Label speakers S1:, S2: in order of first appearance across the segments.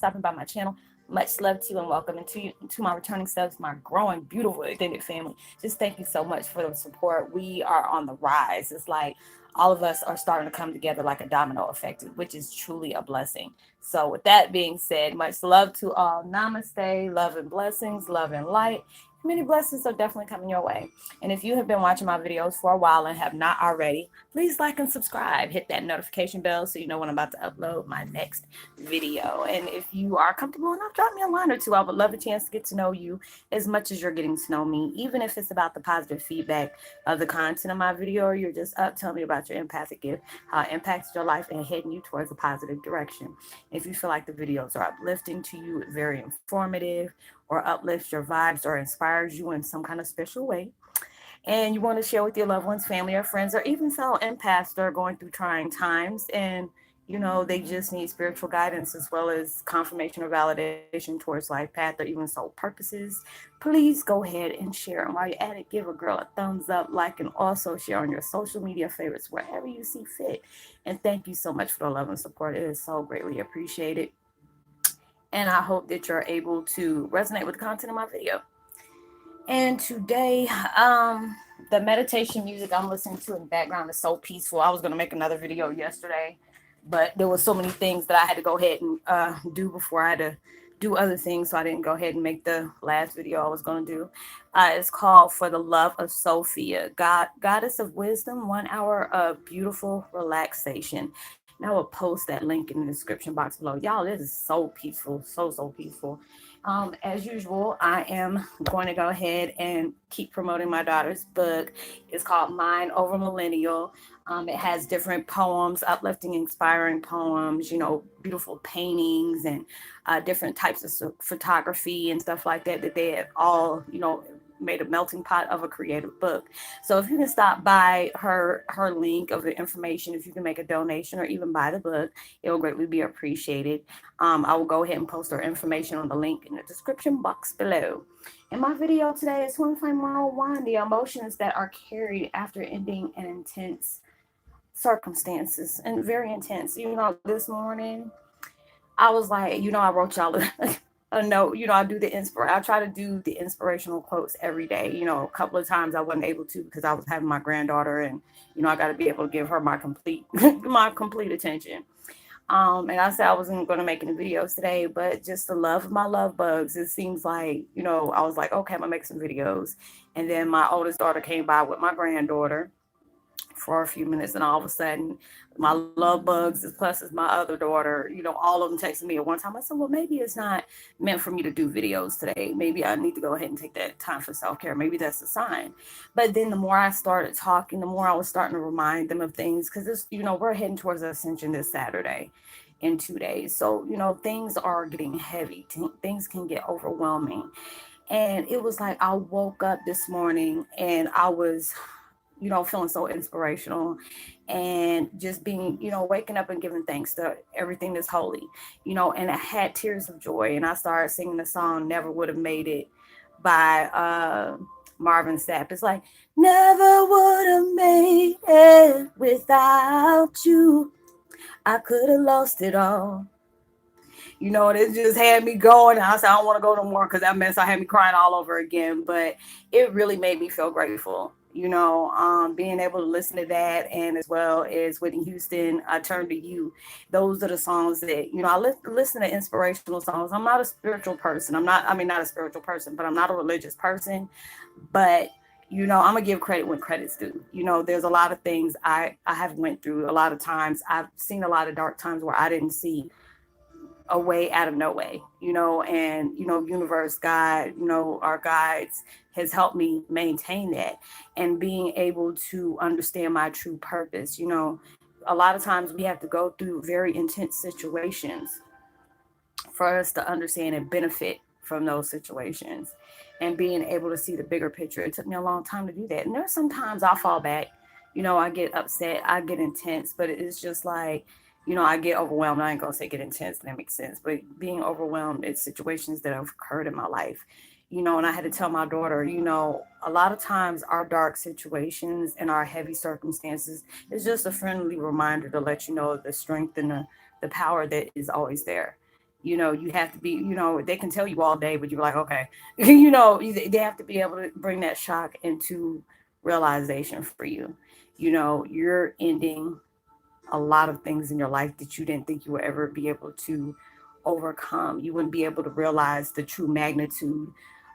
S1: stopping by my channel. Much love to you and welcome to my returning subs, my growing, beautiful extended family. Just thank you so much for the support. We are on the rise. It's like all of us are starting to come together like a domino effect, which is truly a blessing. So, with that being said, much love to all. Namaste, love and blessings, love and light. Many blessings are definitely coming your way. And if you have been watching my videos for a while and have not already, please like and subscribe. Hit that notification bell so you know when I'm about to upload my next video. And if you are comfortable enough, drop me a line or two. I would love a chance to get to know you as much as you're getting to know me, even if it's about the positive feedback of the content of my video, or you're just up telling me about your empathic gift, how it impacts your life and heading you towards a positive direction. If you feel like the videos are uplifting to you, very informative, or uplifts your vibes or inspires you in some kind of special way, and you want to share with your loved ones, family, or friends, or even fellow empaths that are going through trying times and they just need spiritual guidance as well as confirmation or validation towards life path or even soul purposes, please go ahead and share. And while you're at it, give a girl a thumbs up, like, and also share on your social media favorites wherever you see fit. And thank you so much for the love and support. It is so greatly appreciated. And I hope that you're able to resonate with the content of my video. And today, the meditation music I'm listening to in the background is so peaceful. I was going to make another video yesterday, but there were so many things that I had to go ahead and do before I had to do other things, so I didn't go ahead and make the last video I was going to do. It's called For the Love of Sophia, Goddess of Wisdom, 1 hour of beautiful relaxation. And I will post that link in the description box below. Y'all, this is so peaceful, so peaceful. As usual, I am going to go ahead and keep promoting my daughter's book. It's called Mind Over Millennial. It has different poems, uplifting, inspiring poems, beautiful paintings and different types of photography and stuff like that they have all, made a melting pot of a creative book. So if you can stop by her link of the information, if you can make a donation or even buy the book, it will greatly be appreciated. I will go ahead and post her information on the link in the description box below. And my video today is Twin Flame 101, the emotions that are carried after ending an intense circumstances, and very intense. This morning I was like, I wrote y'all a note. I try to do the inspirational quotes every day. A couple of times I wasn't able to because I was having my granddaughter, and I got to be able to give her my complete my complete attention. And I said I wasn't going to make any videos today, but just the love of my love bugs, it seems like, I was like, okay, I'm going to make some videos. And then my oldest daughter came by with my granddaughter for a few minutes, and all of a sudden my love bugs is plus is my other daughter, all of them texted me at one time. I said, well, maybe it's not meant for me to do videos today. Maybe I need to go ahead and take that time for self-care. Maybe that's a sign. But then the more I started talking, the more I was starting to remind them of things, because this, we're heading towards Ascension this Saturday in 2 days. So things are getting heavy. Things can get overwhelming. And it was like I woke up this morning and I was feeling so inspirational, and just being, waking up and giving thanks to everything that's holy, and I had tears of joy. And I started singing the song Never Would Have Made It by Marvin Sapp. It's like, never would have made it without you. I could have lost it all. It just had me going. I said, I don't want to go no more because that mess I had me crying all over again. But it really made me feel grateful, being able to listen to that, and as well as Whitney Houston, I Turn to You. Those are the songs that, I listen to inspirational songs. I'm not a spiritual person. Not a spiritual person, but I'm not a religious person. But I'm gonna give credit when credit's due. There's a lot of things I have went through. A lot of times I've seen a lot of dark times where I didn't see a way out of no way, and, universe, God, our guides has helped me maintain that, and being able to understand my true purpose. A lot of times we have to go through very intense situations for us to understand and benefit from those situations, and being able to see the bigger picture. It took me a long time to do that. And there's sometimes I'll fall back, I get upset, I get intense, but it's just like, I get overwhelmed. I ain't gonna say get intense, that makes sense, but being overwhelmed at situations that have occurred in my life, and I had to tell my daughter, a lot of times our dark situations and our heavy circumstances is just a friendly reminder to let you know the strength and the power that is always there. You have to be, they can tell you all day, but you're like, okay, they have to be able to bring that shock into realization for you. You're ending a lot of things in your life that you didn't think you would ever be able to overcome. You wouldn't be able to realize the true magnitude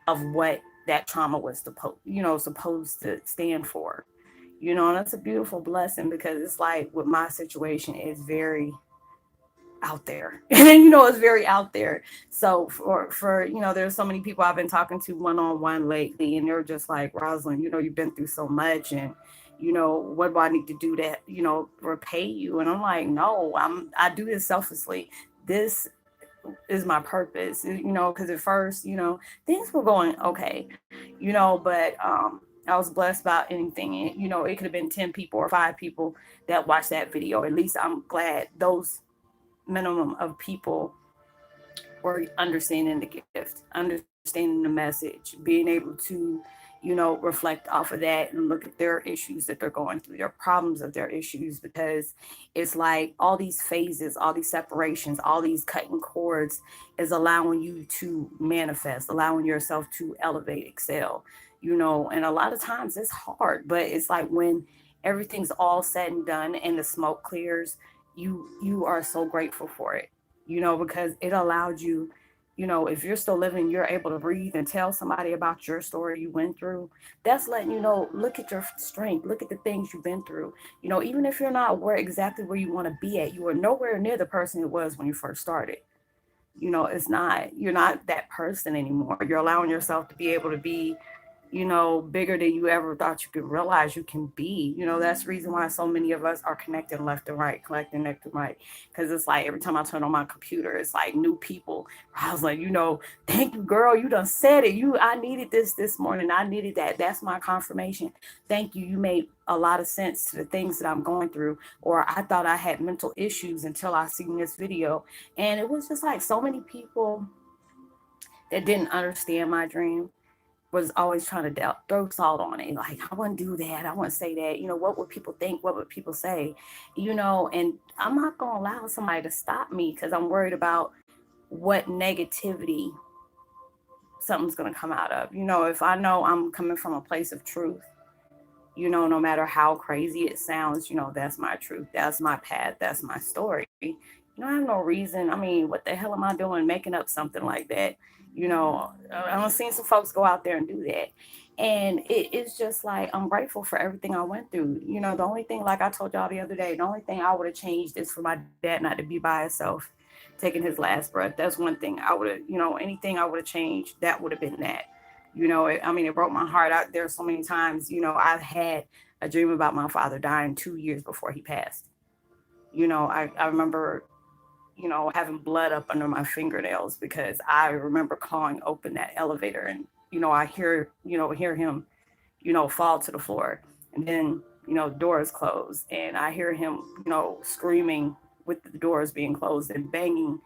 S1: of what that trauma was supposed to stand for. And that's a beautiful blessing, because it's like with my situation is very out there. And it's very out there. So for there's so many people I've been talking to one on one lately, and they're just like, Roslynn, you've been through so much, and what do I need to do to repay you? And I'm like, no, I do this selflessly. This is my purpose, because at first, things were going okay, but I was blessed about anything. It could have been 10 people or 5 people that watched that video. At least I'm glad those minimum of people were understanding the gift, understanding the message, being able to, reflect off of that and look at their issues that they're going through, their problems of their issues, because it's like all these phases, all these separations, all these cutting cords is allowing you to manifest, allowing yourself to elevate, excel, and a lot of times it's hard, but it's like when everything's all said and done and the smoke clears, you are so grateful for it, because it allowed you, if you're still living, you're able to breathe and tell somebody about your story you went through. That's letting you know, look at your strength, look at the things you've been through. Even if you're not exactly where you want to be at, you are nowhere near the person it was when you first started. It's not, you're not that person anymore. You're allowing yourself to be able to be, bigger than you ever thought you could realize you can be. That's the reason why so many of us are connecting left and right, collecting left and right. Because it's like every time I turn on my computer, it's like new people. I was like, thank you, girl. You done said it. I needed this morning. I needed that. That's my confirmation. Thank you. You made a lot of sense to the things that I'm going through. Or I thought I had mental issues until I seen this video. And it was just like so many people that didn't understand my dream was always trying to throw salt on it. Like, I wouldn't do that. I wouldn't say that. What would people think? What would people say? And I'm not going to allow somebody to stop me because I'm worried about what negativity something's going to come out of. If I know I'm coming from a place of truth, no matter how crazy it sounds, that's my truth. That's my path. That's my story. I have no reason. I mean, what the hell am I doing making up something like that? I've seen some folks go out there and do that. And it's just like, I'm grateful for everything I went through. The only thing, like I told y'all the other day, the only thing I would have changed is for my dad not to be by himself, taking his last breath. That's one thing I would have, anything I would have changed, that would have been that. It broke my heart. There's so many times, I've had a dream about my father dying 2 years before he passed. I remember, having blood up under my fingernails because I remember clawing open that elevator and, I hear him, fall to the floor. And then, doors close and I hear him, screaming with the doors being closed and banging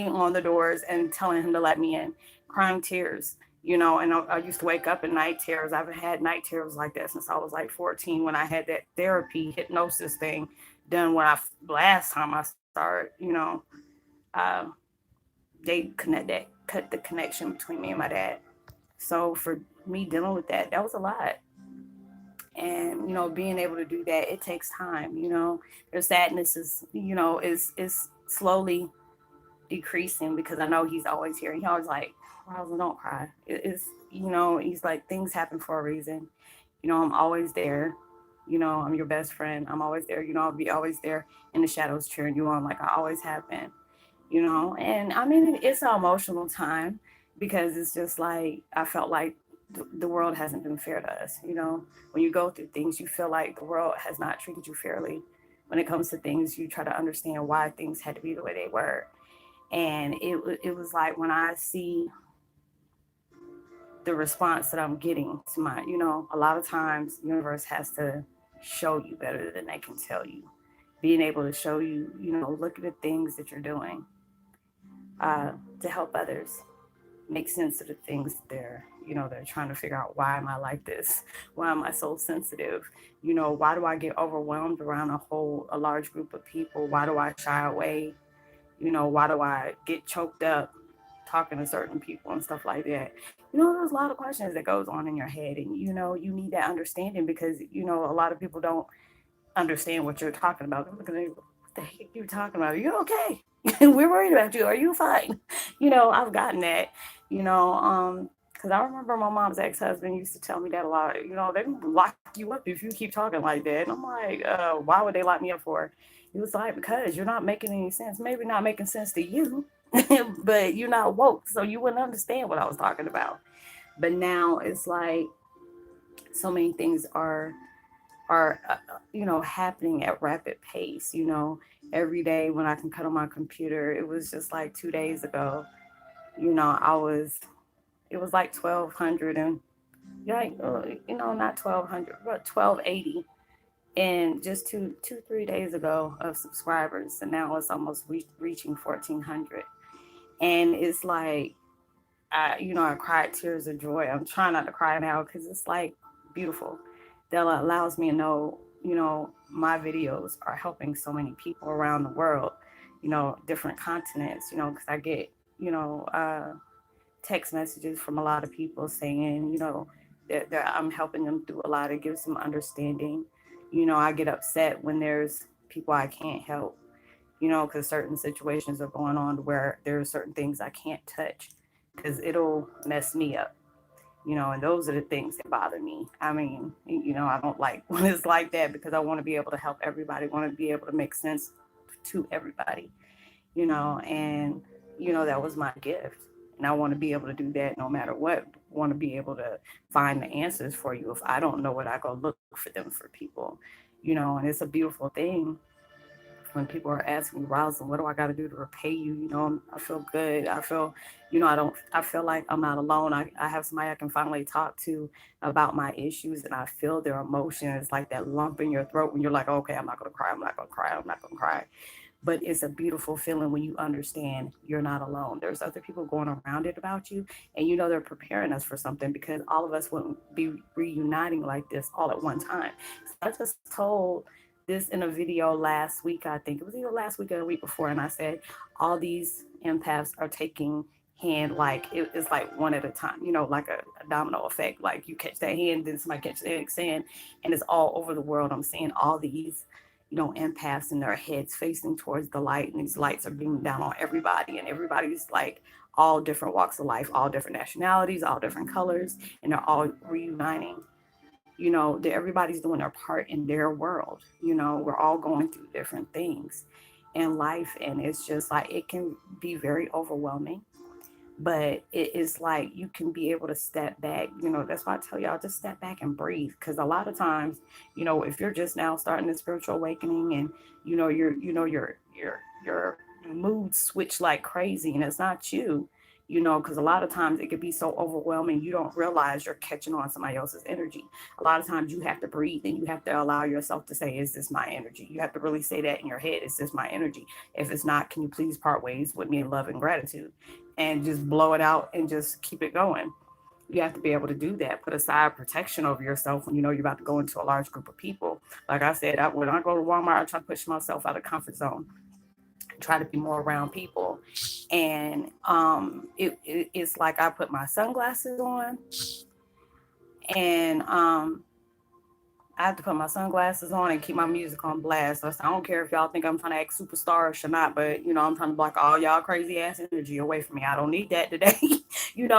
S1: on the doors and telling him to let me in, crying tears. And I used to wake up in night terrors. I've had night terrors like that since I was like 14 when I had that therapy hypnosis thing done when last time I started, uh, they cut the connection between me and my dad. So for me dealing with that, that was a lot. And being able to do that, it takes time. Their sadness is slowly decreasing because I know he's always here. He always like, Rosalind, don't cry. It's he's like, things happen for a reason. I'm always there. I'm your best friend. I'm always there. I'll be always there in the shadows cheering you on like I always have been. And it's an emotional time because it's just like I felt like the world hasn't been fair to us. When you go through things, you feel like the world has not treated you fairly. When it comes to things, you try to understand why things had to be the way they were. And it was like when I see the response that I'm getting to my, a lot of times the universe has to show you better than they can tell you. Being able to show you, look at the things that you're doing uh, to help others make sense of the things they're trying to figure out. Why am I like this? Why am I so sensitive? Why do I get overwhelmed around a large group of people? Why do I shy away? Why do I get choked up talking to certain people and stuff like that? There's a lot of questions that goes on in your head, and you need that understanding because a lot of people don't understand what you're talking about. They're looking at you, what the heck are you talking about? Are you okay? We're worried about you. Are you fine? I've gotten that, because I remember my mom's ex-husband used to tell me that a lot. They can lock you up if you keep talking like that. And I'm like, why would they lock me up for? He was like, because you're not making any sense. Maybe not making sense to you, but you're not woke, so you wouldn't understand what I was talking about. But now it's like so many things are happening at rapid pace. Every day when I can cut on my computer, it was just like 2 days ago. I was it was like 1200 and like not 1200 but 1280, and just 3 days ago of subscribers, and now it's almost reaching 1400. And it's like I cried tears of joy. I'm trying not to cry now because it's like beautiful. That allows me to know, my videos are helping so many people around the world, different continents, because I get, you know, uh, text messages from a lot of people saying, that I'm helping them through a lot. It gives them understanding. I get upset when there's people I can't help, because certain situations are going on where there are certain things I can't touch because it'll mess me up. And those are the things that bother me. I mean, I don't like when it's like that because I want to be able to help everybody, want to be able to make sense to everybody, and, that was my gift. And I want to be able to do that no matter what. I want to be able to find the answers for you. If I don't know what, I go look for them for people, and it's a beautiful thing when people are asking me, Roslynn, what do I got to do to repay you? I feel good. I feel, I feel like I'm not alone. I have somebody I can finally talk to about my issues, and I feel their emotion. It's like that lump in your throat when you're like, okay, I'm not going to cry. I'm not going to cry. I'm not going to cry. But it's a beautiful feeling when you understand you're not alone. There's other people going around it about you, and they're preparing us for something because all of us wouldn't be reuniting like this all at one time. So I just told this in a video last week. I think it was either last week or the week before, and I said all these empaths are taking hand like it's like one at a time, like a domino effect. Like you catch that hand, then somebody catches the next hand, and it's all over the world. I'm seeing all these empaths in their heads facing towards the light, and these lights are beaming down on everybody, and everybody's like all different walks of life, all different nationalities, all different colors, and they're all reuniting. Everybody's doing their part in their world. We're all going through different things in life, and it's just like it can be very overwhelming, but it is like you can be able to step back. That's why I tell y'all, just step back and breathe, because a lot of times, if you're just now starting the spiritual awakening, and your mood switch like crazy, and it's not you, because a lot of times it could be so overwhelming you don't realize you're catching on somebody else's energy. A lot of times you have to breathe, and you have to allow yourself to say, is this my energy? You have to really say that in your head, is this my energy? If it's not, can you please part ways with me in love and gratitude? And just blow it out and just keep it going. You have to be able to do that. Put aside protection over yourself when you know you're about to go into a large group of people. Like I said, when I go to Walmart, I try to push myself out of comfort zone, try to be more around people. And it's like I put my sunglasses on, and I have to put my sunglasses on and keep my music on blast. So I don't care if y'all think I'm trying to act superstarish or not, but I'm trying to block all y'all crazy ass energy away from me. I don't need that today.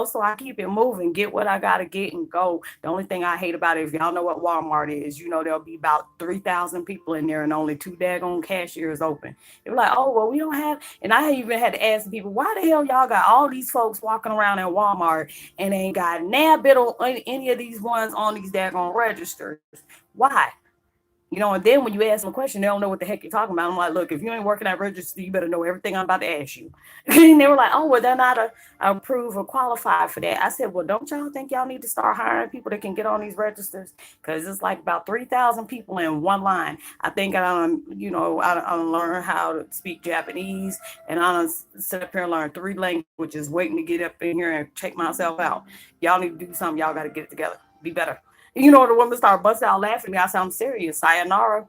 S1: So I keep it moving, get what I gotta get and go. The only thing I hate about it, if y'all know what Walmart is, there'll be about 3,000 people in there and only two daggone cashiers open. They're like, oh well, we don't have, and I even had to ask people, why the hell y'all got all these folks walking around in Walmart and ain't got a bit of any of these ones on these daggone registers? Why? And then when you ask them a question, they don't know what the heck you're talking about. I'm like, look, if you ain't working at register, you better know everything I'm about to ask you. And they were like, oh, well, they're not approved or qualified for that. I said, well, don't y'all think y'all need to start hiring people that can get on these registers? Because it's like about 3,000 people in one line. I think I learn how to speak Japanese, and I sit up here and learn three languages, waiting to get up in here and check myself out. Y'all need to do something. Y'all got to get it together. Be better. The woman started busting out laughing at me. I said, I'm serious. Sayonara.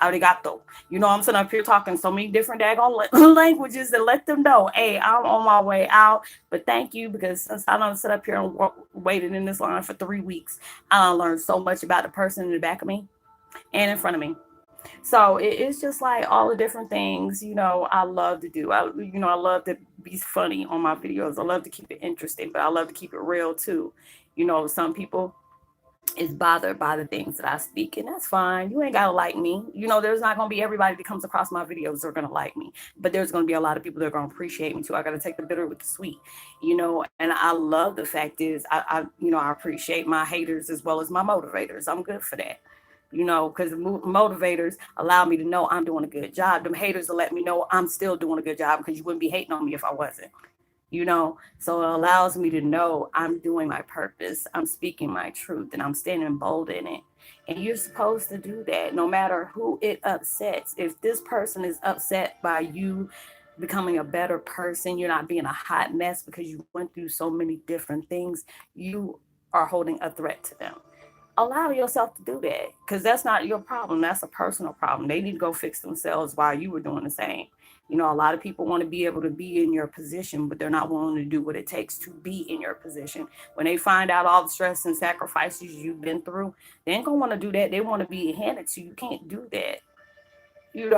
S1: Arigato. You know, I'm sitting up here talking so many different daggone languages and let them know, hey, I'm on my way out. But thank you, because since I don't sit up here and waited in this line for 3 weeks, I learned so much about the person in the back of me and in front of me. So it's just like all the different things, I love to do. I love to be funny on my videos. I love to keep it interesting, but I love to keep it real too. Some people is bothered by the things that I speak, and that's fine. You ain't gotta like me. There's not gonna be everybody that comes across my videos are gonna like me, but there's gonna be a lot of people that are gonna appreciate me too. I gotta take the bitter with the sweet, and I love the fact is I appreciate my haters as well as my motivators. I'm good for that. Because motivators allow me to know I'm doing a good job. Them haters will let me know I'm still doing a good job, because you wouldn't be hating on me if I wasn't. So it allows me to know I'm doing my purpose, I'm speaking my truth, and I'm standing bold in it. And you're supposed to do that no matter who it upsets. If this person is upset by you becoming a better person, you're not being a hot mess because you went through so many different things, you are holding a threat to them. Allow yourself to do that, because that's not your problem. That's a personal problem. They need to go fix themselves while you were doing the same. A lot of people want to be able to be in your position, but they're not willing to do what it takes to be in your position. When they find out all the stress and sacrifices you've been through, they ain't gonna want to do that. They want to be handed to you. You can't do that. You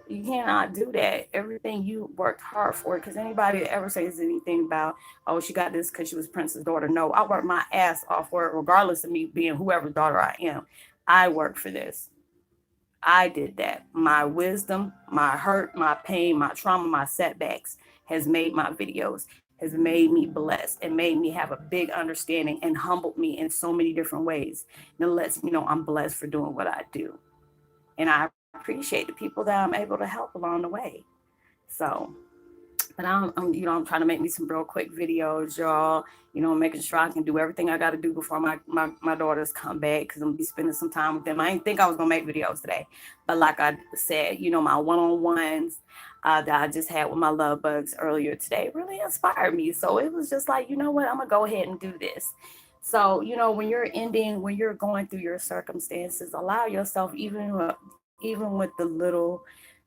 S1: cannot do that. Everything you worked hard for. Because anybody that ever says anything about, oh, she got this because she was Prince's daughter. No, I worked my ass off for it, regardless of me being whoever's daughter I am. I worked for this. I did that. My wisdom, my hurt, my pain, my trauma, my setbacks has made my videos, has made me blessed, and made me have a big understanding, and humbled me in so many different ways. And it lets me know I'm blessed for doing what I do. And I appreciate the people that I'm able to help along the way. So, but I'm trying to make me some real quick videos, y'all. Making sure I can do everything I got to do before my daughters come back, because I'm gonna be spending some time with them. I didn't think I was gonna make videos today, but like I said, my one-on-ones that I just had with my love bugs earlier today really inspired me. So it was just like, you know what, I'm gonna go ahead and do this. So, when you're going through your circumstances, allow yourself, even with the little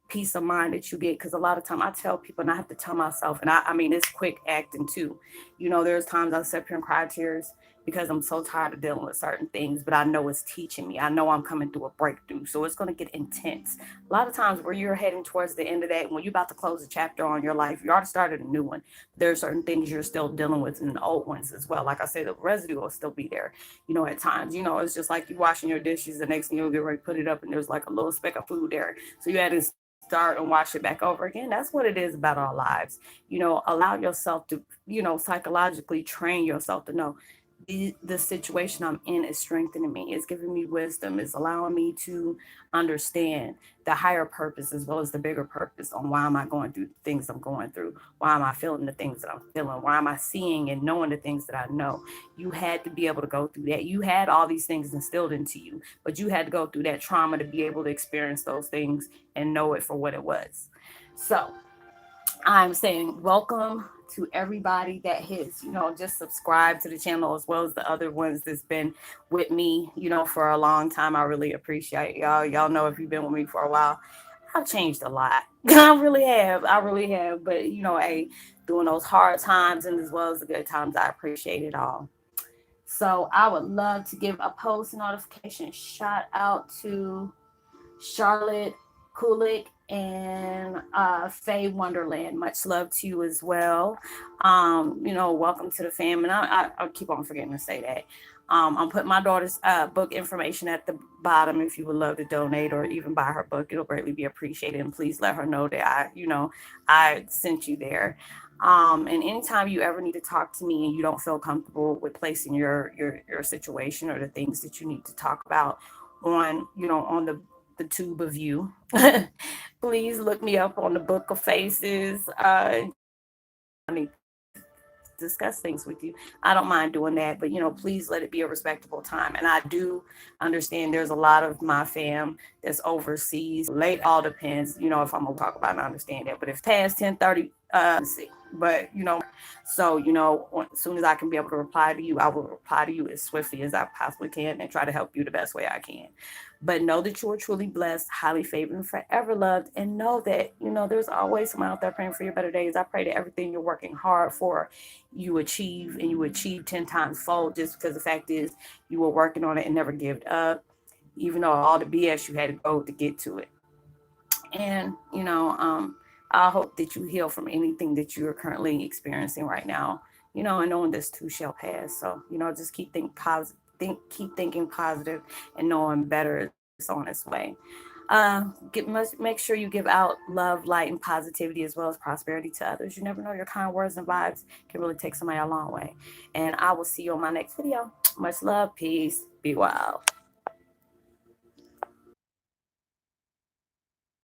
S1: peace of mind that you get. Because a lot of time I tell people, and I have to tell myself, and I mean, it's quick acting too. There's times I sit up here and cry tears because I'm so tired of dealing with certain things, but I know it's teaching me. I know I'm coming through a breakthrough. So it's going to get intense. A lot of times where you're heading towards the end of that, when you're about to close a chapter on your life, you already started a new one. There are certain things you're still dealing with in the old ones as well. Like I said, the residue will still be there, at times. It's just like you washing your dishes. The next thing you'll get ready to put it up, and there's like a little speck of food there. So you had to start and wash it back over again. That's what it is about our lives. Allow yourself to, psychologically train yourself to know the situation I'm in is strengthening me, it's giving me wisdom, it's allowing me to understand the higher purpose as well as the bigger purpose on why am I going through the things I'm going through, why am I feeling the things that I'm feeling, why am I seeing and knowing the things that I know. You had to be able to go through that. You had all these things instilled into you, but you had to go through that trauma to be able to experience those things and know it for what it was. So I'm saying welcome to everybody that has, just subscribed to the channel, as well as the other ones that's been with me, for a long time. I really appreciate y'all. Y'all know, if you've been with me for a while, I've changed a lot. I really have. I really have. But, hey, during those hard times and as well as the good times, I appreciate it all. So I would love to give a post notification shout out to Charlotte Kulik and Faye Wonderland. Much love to you as well. Welcome to the fam. And I keep on forgetting to say that. I'm putting my daughter's book information at the bottom if you would love to donate or even buy her book. It'll greatly be appreciated. And please let her know that I sent you there. And anytime you ever need to talk to me and you don't feel comfortable with placing your situation or the things that you need to talk about on the tube of you, please look me up on the Book of Faces. I need to discuss things with you. I don't mind doing that, but please let it be a respectable time. And I do understand there's a lot of my fam that's overseas. Late all depends, if I'm gonna talk about it, I understand that. But if past 10:30 See, but so as soon as I can be able to reply to you, I will reply to you as swiftly as I possibly can and try to help you the best way I can. But know that you are truly blessed, highly favored, and forever loved, and know that there's always someone out there praying for your better days. I pray that everything you're working hard for, you achieve, and you achieve 10 times fold. Just because the fact is, you were working on it and never give up, even though all the BS you had to go to get to it. And I hope that you heal from anything that you're currently experiencing right now, and knowing this too shall pass. So just keep thinking positive, and knowing better is on its way. Make sure you give out love, light, and positivity, as well as prosperity to others. You never know, your kind words and vibes can really take somebody a long way. And I will see you on my next video. Much love, peace, be wild.